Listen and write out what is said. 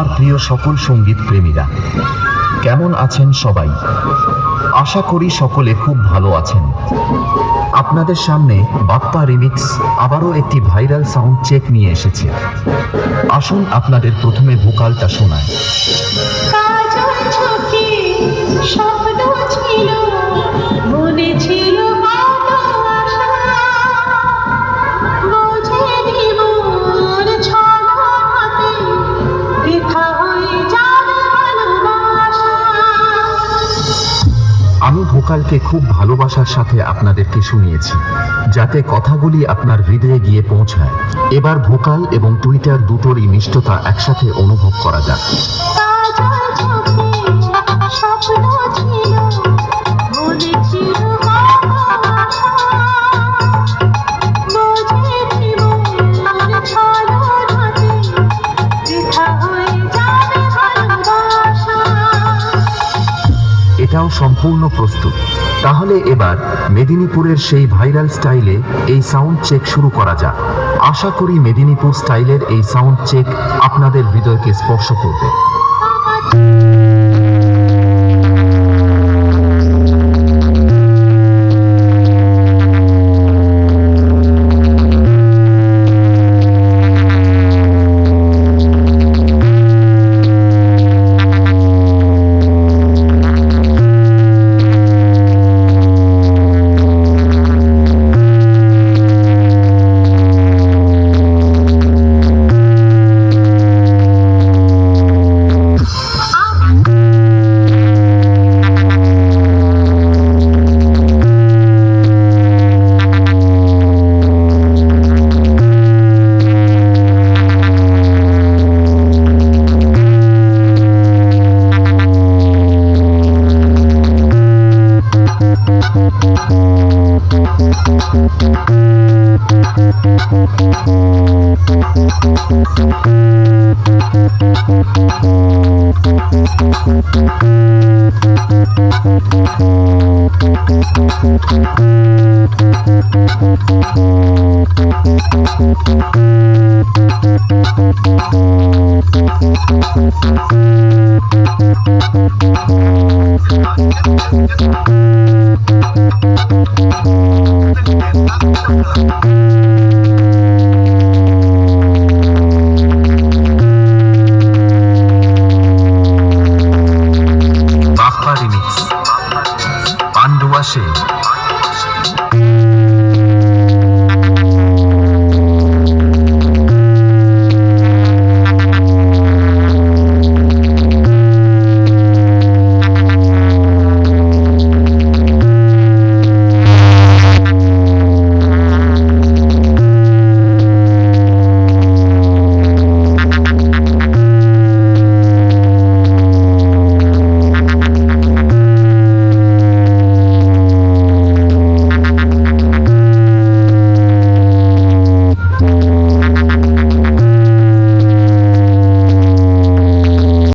আমার প্রিয় সকল সঙ্গীত প্রেমীরা, কেমন আছেন সবাই? আশা করি সকলে খুব ভালো আছেন। আপনাদের সামনে বাপ্পা রিমিক্স আবারও একটি ভাইরাল সাউন্ড চেক নিয়ে এসেছে। আসুন আপনাদের প্রথমে ভোকালটা শোনায়। আমি ভোকালকে খুব ভালোবাসার সাথে আপনাদেরকে শুনিয়েছি, যাতে কথাগুলি আপনার হৃদয়ে গিয়ে পৌঁছায়। এবার ভোকাল এবং টুইটার দুটোরই মিষ্টতা একসাথে অনুভব করা যাক। এটাও সম্পূর্ণ প্রস্তুত। তাহলে এবার মেদিনীপুরের সেই ভাইরাল স্টাইলে এই সাউন্ড চেক শুরু করা যাক। আশা করি মেদিনীপুর স্টাইলের এই সাউন্ড চেক আপনাদের হৃদয়কে স্পর্শ করবে।